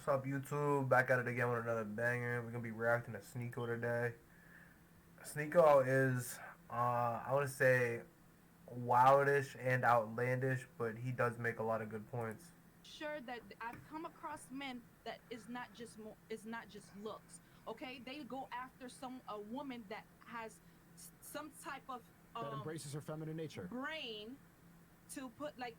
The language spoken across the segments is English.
What's up, YouTube? Back at it again with another banger. We're gonna be reacting to Sneako today. Sneako is, I want to say, wildish and outlandish, but he does make a lot of good points. Sure that I've come across men that is not just looks. Okay, they go after a woman that has some type of that embraces her feminine nature. brain to put like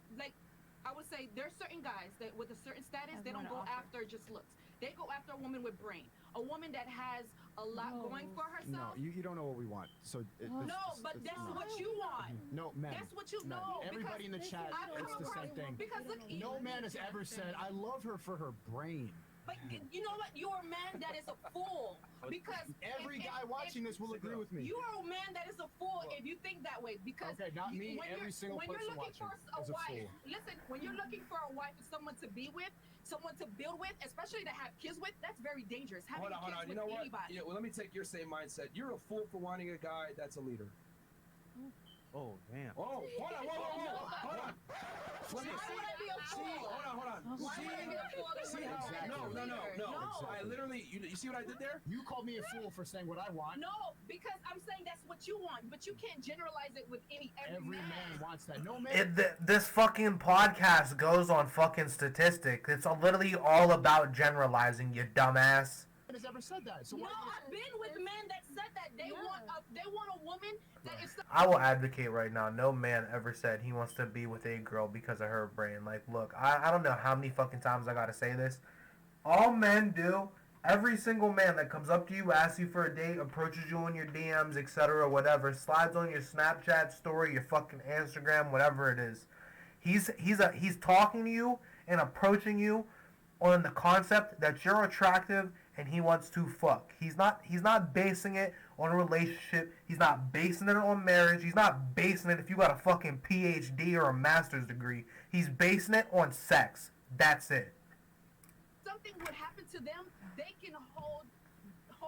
I would say there's certain guys that with a certain status they don't go after just looks. They go after a woman with brain, a woman that has a lot going for herself. No, you don't know what we want. So but that's what you want. No, man. That's what you Man. know. Everybody in the chat, it's the same thing. Because look, no man has ever said, "I love her for her brain." But you know what? You're a man that is a fool. Because every guy watching this will agree with me. You are a man that is a fool if you think that way. Because okay, not me. Every single person watching is a fool. Listen, when you're looking for a wife, someone to be with, someone to build with, especially to have kids with, that's very dangerous. Hold on. You know what? Yeah, well, let me take your same mindset. You're a fool for wanting a guy that's a leader. Oh, damn. Oh, hold on, whoa. Hold on. Why would I be a fool? Hold on. Why would I be a fool? See how? No. No. I literally, you see what I did there? You called me a fool for saying what I want. No, because I'm saying that's what you want, but you can't generalize it with every man wants that. No man. This fucking podcast goes on fucking statistics. It's literally all about generalizing, you dumbass. Has ever said that? So no, I've been with men that said that they want a woman that is. I will advocate right now. No man ever said he wants to be with a girl because of her brain. Like, look, I don't know how many fucking times I gotta say this. All men do. Every single man that comes up to you, asks you for a date, approaches you on your DMs, etc., whatever, slides on your Snapchat story, your fucking Instagram, whatever it is, he's talking to you and approaching you on the concept that you're attractive and he wants to fuck. He's not basing it on a relationship. He's not basing it on marriage. He's not basing it if you got a fucking PhD or a master's degree. He's basing it on sex. That's it. Something would happen to them, they can hold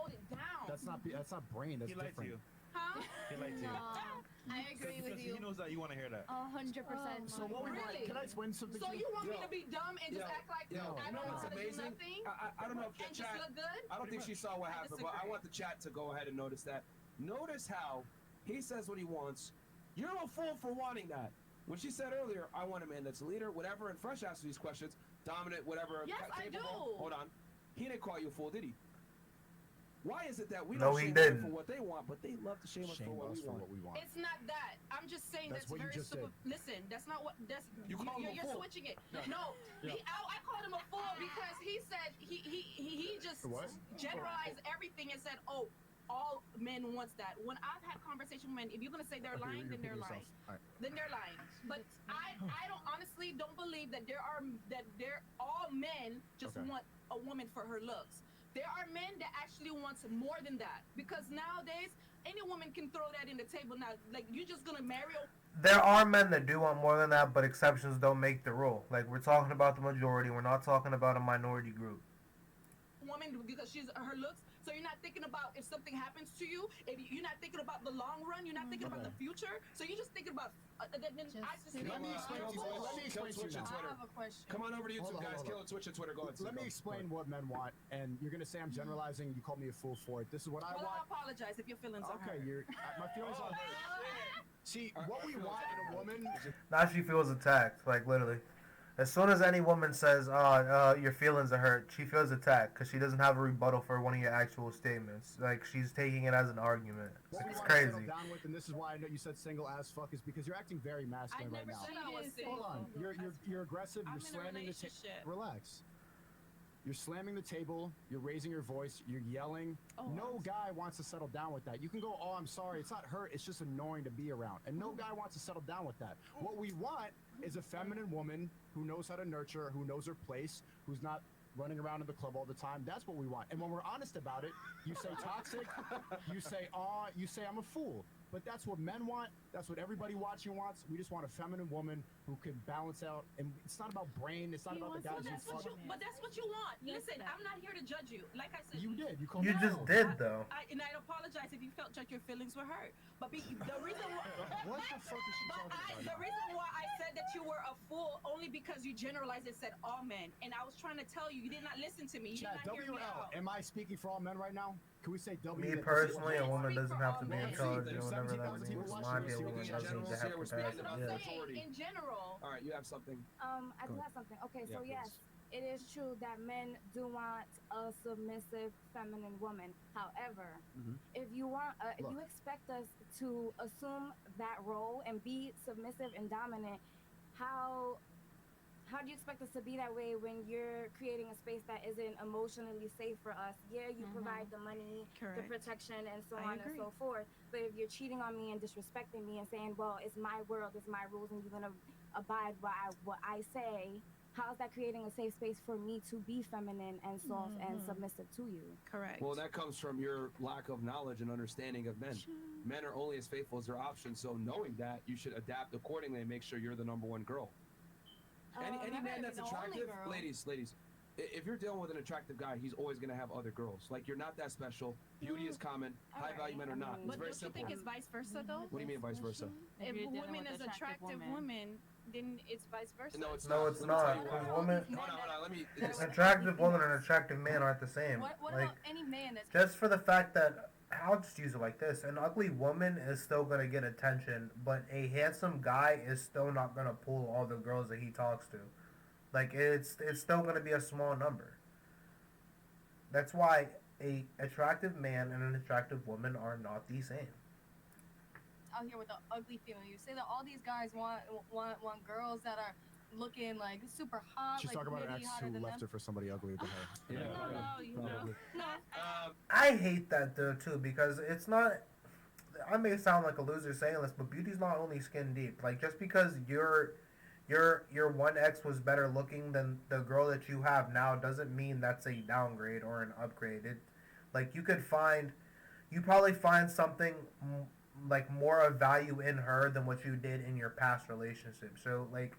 it down. That's not brain. That's different. To you. Huh? He liked you. I agree with you. He knows that you want to hear that. 100%. So what we want? Can I explain something? So you want me to be dumb and just act like I don't know how to do nothing? I don't know if the chat. Look good? I don't think she saw what happened, but I want the chat to go ahead and notice that. Notice how he says what he wants. You're a fool for wanting that. When she said earlier, I want a man that's a leader, whatever, and Fresh asked these questions, dominant, whatever. Yes, I do. Hold on. He didn't call you a fool, did he? Why is it that we No, don't he shame them didn't. for what they want, but they love to shame us for what we want? It's not that. I'm just saying that's very super. Listen, that's not what. That's you're switching it. No, I called him a fool because he said he just generalized everything and said, oh, all men wants that. When I've had conversation with men, if you're gonna say they're lying, then they're lying. Then they're lying. But I honestly don't believe that all men just want a woman for her looks. There are men that actually wants more than that, because nowadays any woman can throw that in the table. Now, like, you're just gonna marry a... There are men that do want more than that, but exceptions don't make the rule. Like, we're talking about the majority. We're not talking about a minority group. Woman because she's her looks. So you're not thinking about if something happens to you. If you're not thinking about the long run, you're not thinking about the future. So you're just thinking about. Let me explain to you. I have a question. Come on over to YouTube, guys. Kill it, Twitch and Twitter. Go ahead. Let me explain what men want, and you're gonna say I'm generalizing. You call me a fool for it. This is what I want. Well, I apologize if your feelings are hurt. Okay, my feelings are hurt. See, what we want in a woman. Now she feels attacked, like literally. As soon as any woman says, your feelings are hurt, she feels attacked because she doesn't have a rebuttal for one of your actual statements. Like, she's taking it as an argument. It's crazy. Down with, and this is why I know you said single as fuck, is because you're acting very masculine right now. I never said I was single. Hold on. You're aggressive. You're slamming the table. Relax. You're slamming the table, you're raising your voice, you're yelling. No guy wants to settle down with that. You can go, oh, I'm sorry, it's not hurt, it's just annoying to be around. And no guy wants to settle down with that. What we want is a feminine woman who knows how to nurture, who knows her place, who's not running around in the club all the time. That's what we want. And when we're honest about it, you say toxic, you say, you say I'm a fool. But that's what men want. That's what everybody watching wants. We just want a feminine woman who can balance out. And it's not about brain. It's not about the guys who fuck. But that's what you want. Listen, Listen, I'm not here to judge you. Like I said, You did. You called You me just out. did though. And I apologize if you felt like your feelings were hurt. But the reason why What the fuck is she talking about? the reason why I said that you were a fool only because you generalized and said all men, and I was trying to tell you, you did not listen to me. You Chat, did not hear me WL. out. Am I speaking for all men right now? Can we say W? Me that this is personally, a what- woman doesn't have to be Men. intelligent, There's whatever that 17,000 people means. watching Might be this. a You woman can doesn't need to have general That's capacity. what I'm Yeah. authority. saying. In general, All right, you have something. I do Go have something. Okay, so Yeah, yes, it is true that men do want a submissive, feminine woman. However, Mhm. if you want, if Look. you expect us to assume that role and be submissive and dominant, how do you expect us to be that way when you're creating a space that isn't emotionally safe for us? Yeah, you provide the money, the Correct. protection, and so I on and agree. so forth. But if you're cheating on me and disrespecting me and saying, "Well, it's my world, it's my rules, and you're gonna abide by what I say," how is that creating a safe space for me to be feminine and soft and submissive to you? correct. Well, that comes from your lack of knowledge and understanding of men. Men are only as faithful as their options, so knowing that, you should adapt accordingly and make sure you're the number one girl. Any I'm man not that's even the only attractive, girl. ladies, if you're dealing with an attractive guy, he's always gonna have other girls. Like, you're not that special. Beauty is common. High value men are not. It's But very don't you simple. think it's vice versa though? What do you mean vice versa? If you're a dealing woman with is attractive women. women, then it's vice versa. No, it's No, not. it's Let me tell not. you Because why. women, Hold on. Let me. an attractive woman and an attractive man aren't the same. What Like, about any man that's just for the fact that I'll just use it like this: an ugly woman is still gonna get attention, but a handsome guy is still not gonna pull all the girls that he talks to. Like, it's still gonna be a small number. That's why a attractive man and an attractive woman are not the same. out here with the ugly female? You say that all these guys want girls that are looking like super hot. She's like talking about an really ex hotter who than left them. her for somebody uglier than her. Yeah, No, No, I hate that though too, because it's not. I may sound like a loser saying this, but beauty's not only skin deep. Like, just because your one ex was better looking than the girl that you have now doesn't mean that's a downgrade or an upgrade. It, like, you probably find something like more of value in her than what you did in your past relationship. So, like,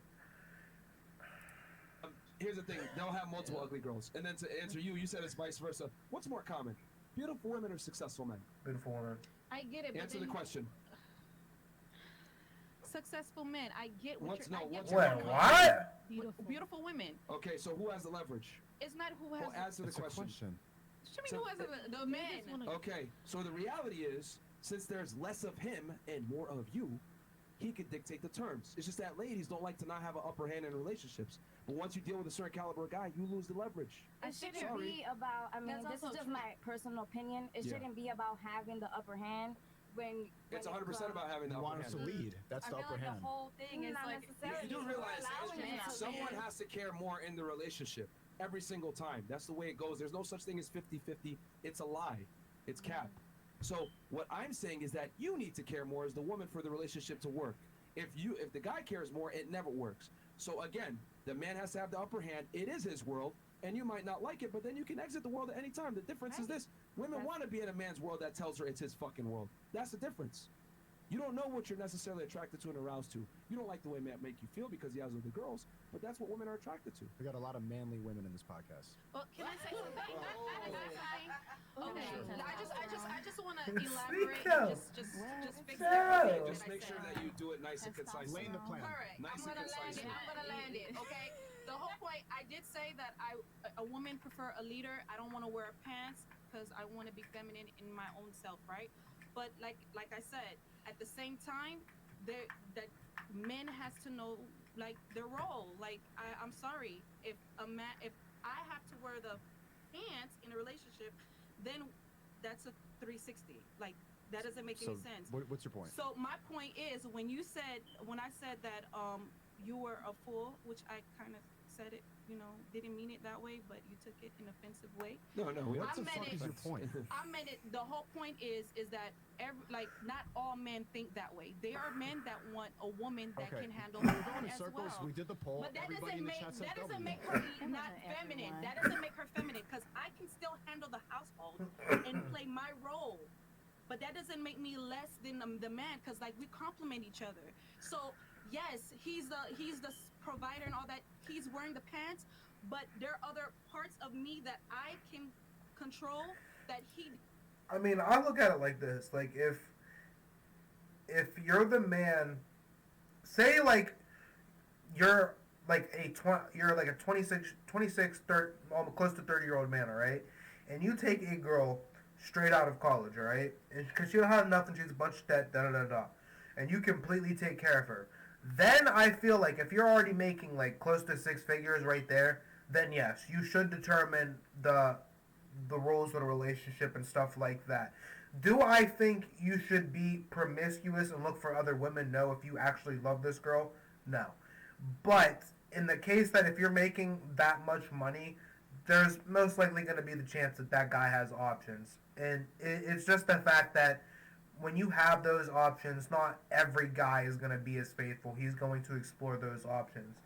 here's the thing: they'll have multiple ugly girls. And then to answer you, you said it's vice versa. What's more common? Beautiful women or successful men? beautiful woman. I get it. But Answer the then question. successful men, I get what What's you're. no? I get What's what Wait, you're what? Beautiful women. Okay, so who has the leverage? It's not who has. Well, answer the That's a question. question. Show me so- who has the men. Okay, so the reality is, since there's less of him and more of you, he could dictate the terms. It's just that ladies don't like to not have an upper hand in relationships. But once you deal with a certain caliber guy, you lose the leverage. It shouldn't Sorry. be about, I mean, That's this is also just true. my personal opinion. It Yeah. shouldn't be about having the upper hand when It's when 100% comes- about having the You upper want us hand. to lead. That's I the feel upper like hand. the whole thing is Not like necessarily. You do realize Allowing men it to to someone be. has to care more in the relationship every single time. That's the way it goes. There's no such thing as 50-50. It's a lie. It's cap. So what I'm saying is that you need to care more as the woman for the relationship to work. If the guy cares more, it never works. So again, the man has to have the upper hand. It is his world, and you might not like it, but then you can exit the world at any time. The difference is this: women want to be in a man's world that tells her it's his fucking world. That's the difference. You don't know what you're necessarily attracted to and aroused to. You don't like the way men make you feel because he has other girls, but that's what women are attracted to. We got a lot of manly women in this podcast. Well, can I say something? Can I say something? Okay. I just want to Sneako. elaborate and just fix Sneako. everything Just that I make sure said. that you do it nice and concise. Laying the plan. Correct. Nice I'm and gonna land it. concise. I'm gonna land it. Okay. The whole point. I did say that a woman prefer a leader. I don't want to wear pants because I want to be feminine in my own self, right? But like I said, at the same time, that men has to know like their role. Like I'm sorry if I have to wear the pants in a relationship, then that's a 360. Like that doesn't make So any sense. what's your point? So my point is when I said that you were a fool, which I kind of said it, didn't mean it that way, but you took it in an offensive way. No. What I the meant fuck it- is your point? I meant it. The whole point is that not all men think that way. There are men that want a woman that Okay. can handle We're her going in as circles. well. We did the poll. But that Everybody in doesn't the make chat said that doesn't W. make her not wasn't feminine. everyone. That doesn't make her feminine because I can still handle the household and play my role. But that doesn't make me less than the man because like we complement each other. So yes, he's the provider and all that. He's wearing the pants, but there are other parts of me that I can control that he. I mean, I look at it like this: like if you're the man, say like you're you're like a 30, almost close to 30-year-old man, all right, and you take a girl straight out of college, all right, because she don't have nothing, she's a bunch of debt, da da da da, and you completely take care of her. Then I feel like if you're already making like close to six figures right there, then yes, you should determine the rules of the relationship and stuff like that. Do I think you should be promiscuous and look for other women? No. If you actually love this girl, no. But in the case that if you're making that much money, there's most likely going to be the chance that that guy has options. And it's just the fact that when you have those options, not every guy is going to be as faithful. He's going to explore those options.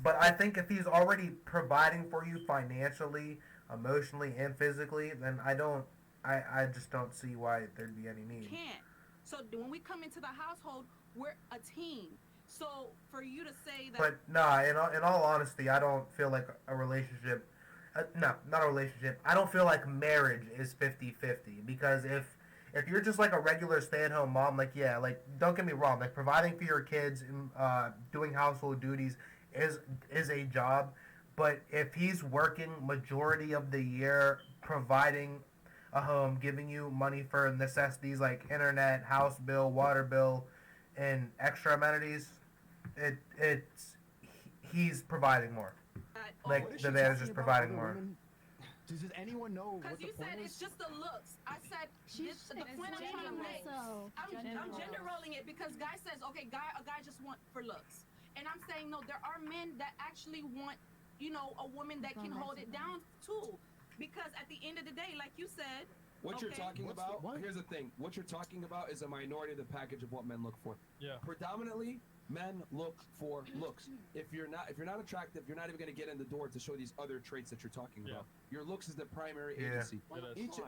But I think if he's already providing for you financially, emotionally, and physically, then I just don't see why there'd be any need. Can't. So when we come into the household, we're a team. So for you to say that. But nah, in all honesty, I don't feel like a relationship. No, not a relationship. I don't feel like marriage is 50-50 because if you're just like a regular stay-at-home mom, like yeah, like don't get me wrong, like providing for your kids and doing household duties is a job, but if he's working majority of the year, providing a home, giving you money for necessities like internet, house bill, water bill, and extra amenities, he's providing more. Like the man is just providing more. Does anyone know what Because the you point said is? it's just the looks. I said the point I'm trying to make. I'm gender rolling it because guy says okay, a guy just want for looks, and I'm saying no. There are men that actually want, a woman that can hold it down too, because at the end of the day, like you said. What you're talking about, here's the thing. What you're talking about is a minority of the package of what men look for. Yeah. Predominantly, men look for looks. If you're not attractive, you're not even going to get in the door to show these other traits that you're talking about. Your looks is the primary agency.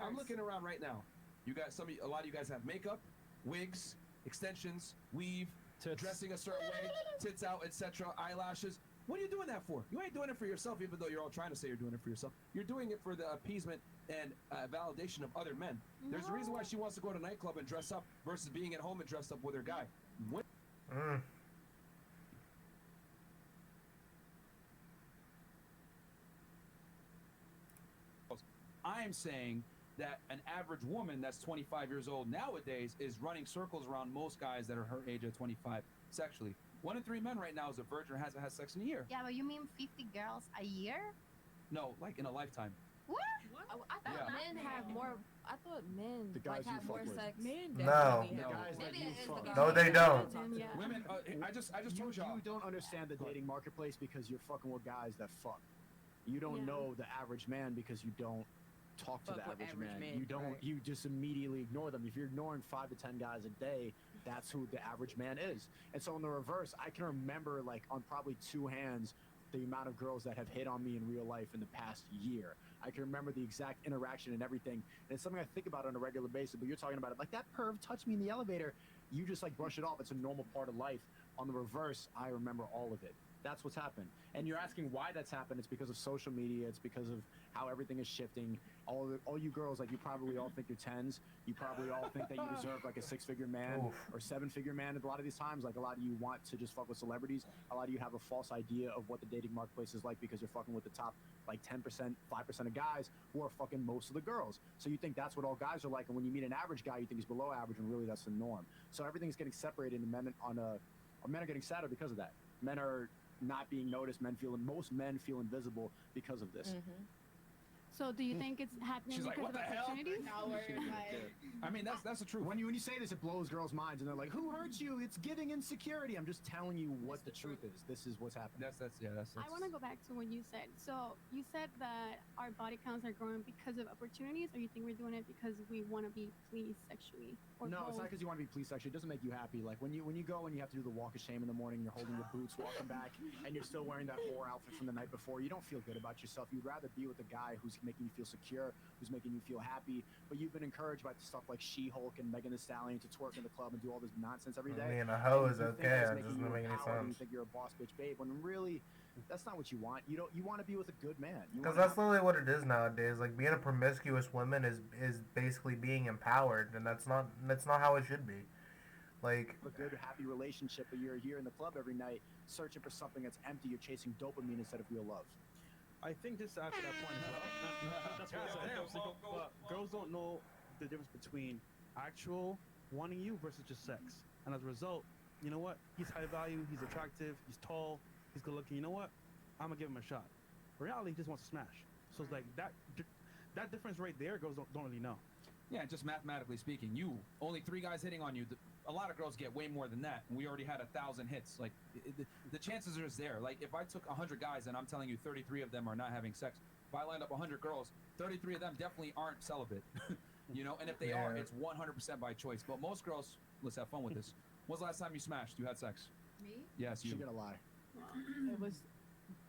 I'm looking around right now. You got a lot of you guys have makeup, wigs, extensions, weave, dressing a certain way, tits out, etc., eyelashes. What are you doing that for? You ain't doing it for yourself, even though you're all trying to say you're doing it for yourself. You're doing it for the appeasement and validation of other men. There's a reason why she wants to go to a nightclub and dress up versus being at home and dressed up with her guy. I am saying that an average woman that's 25 years old nowadays is running circles around most guys that are her age at 25 sexually. 1 in 3 men right now is a virgin or hasn't had sex in a year. Yeah, but you mean 50 girls a year? No, like in a lifetime. What? I thought men have more. I thought men The guys have you more fuck with. sex. Men No. The guys that you fuck. No, they don't. Women, I just told y'all. You don't understand the dating marketplace because you're fucking with guys that fuck. You don't know the average man because you don't talk to the average man. You don't. You just immediately ignore them. If you're ignoring 5 to 10 guys a day, that's who the average man is. And so in the reverse, I can remember like on probably 2 hands the amount of girls that have hit on me in real life in the past year. I can remember the exact interaction and everything. And it's something I think about on a regular basis, but you're talking about it like that perv touched me in the elevator. You just like brush it off. It's a normal part of life. On the reverse, I remember all of it. That's what's happened. And you're asking why that's happened. It's because of social media. It's because of how everything is shifting. All you girls, like you probably all think you're 10s. You probably all think that you deserve like a 6-figure man or 7-figure man. And a lot of these times, like a lot of you want to just fuck with celebrities. A lot of you have a false idea of what the dating marketplace is like because you're fucking with the top like 10%, 5% of guys who are fucking most of the girls. So you think that's what all guys are like. And when you meet an average guy, you think he's below average, and really that's the norm. So everything's getting separated, and men are getting sadder because of that. Men are not being noticed. Most men feel invisible because of this. So do you think it's happening She's like, because what of the hell? opportunities? I mean, that's the truth. When you say this, it blows girls' minds, and they're like, "Who hurt you? It's giving insecurity." I'm just telling you what the truth is. This is what's happening. That's I want to go back to what you said. So you said that our body counts are growing because of opportunities, or you think we're doing it because we want to be pleased sexually? Or No, both? it's not because you want to be pleased sexually. It doesn't make you happy. Like when you go and you have to do the walk of shame in the morning, you're holding your boots, walking back, and you're still wearing that whore outfit from the night before. You don't feel good about yourself. You'd rather be with a guy who's making you feel secure, who's making you feel happy. But you've been encouraged by stuff like She-Hulk and Megan Thee Stallion to twerk in the club and do all this nonsense every day. I mean, a hoe is You think okay. that's It making doesn't you make any empowered, and You sense. think you're a boss bitch babe, when really That's not what you want. You want to be with a good man. Because that's literally what it is nowadays. Like being a promiscuous woman is basically being empowered, and that's not how it should be. Like a good happy relationship, but you're here in the club every night searching for something that's empty. You're chasing dopamine instead of real love. I think just after that point as well. That's what I said. But girls don't know the difference between actual wanting you versus just sex. And as a result, you know what? He's high value, he's attractive, he's tall, he's good looking. You know what? I'm gonna give him a shot. In reality, he just wants to smash. So it's like that difference right there, girls don't really know. Yeah, just mathematically speaking, you only 3 guys hitting on you. A lot of girls get way more than that, and we already had 1,000 hits. Like the chances are just there. Like if I took 100 guys and I'm telling you 33 of them are not having sex, if I lined up 100 girls, 33 of them definitely aren't celibate. You know, and if they are, it's 100% by choice. But most girls, let's have fun with this. When's the last time you smashed? You had sex? Me? Yes, you. She's gonna lie.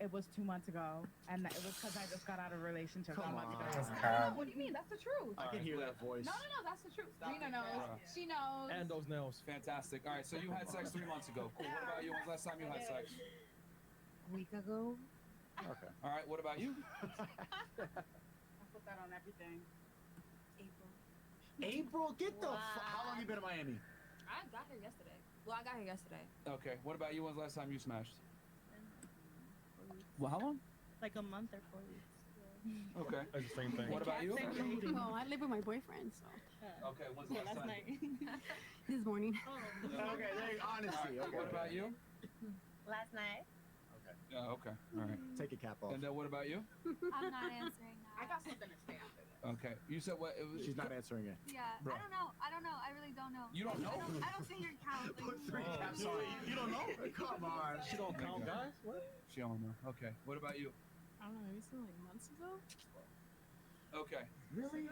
It was 2 months ago, and it was because I just got out of a relationship. Come on. What do you mean? That's the truth. I can hear that voice. No, that's the truth. Rena knows. She knows. And those nails. Fantastic. All right, so you had sex 3 months ago. Cool. What about you? When's the last time you had sex? A week ago. Okay. All right, what about you? I put that on everything. April, get the how long you been in Miami? I got here yesterday. Well, I got here yesterday. Okay, what about you? When's the last time you smashed? Well, how long? Like a month or 4 weeks. Okay. That's the same thing. What about you? Well, I live with my boyfriend, so. Okay, when's the last time? This morning. Okay, there honesty. Okay. What about you? Last night. Okay, all right. Take your cap off. And then what about you? I'm not answering that. I got something to say after this. Okay, you said what? It was, She's not answering it. Yeah, Bro. I don't know. I really don't know. You don't know? I don't sit here and count. Put 3 caps on. You don't know? Come on. She don't count guys? What? She don't know. Okay, what about you? I don't know, maybe something like months ago? Okay. Really?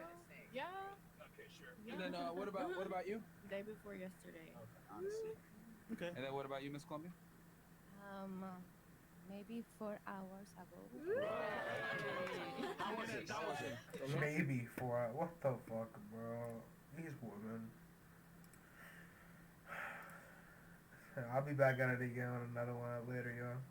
Yeah. Okay, sure. And then what about you? Day before yesterday. Honestly. Okay. And then what about you, Miss Columbia? Maybe 4 hours ago. How was it? maybe for what the fuck, bro? These women. I'll be back at it again on another one later, y'all.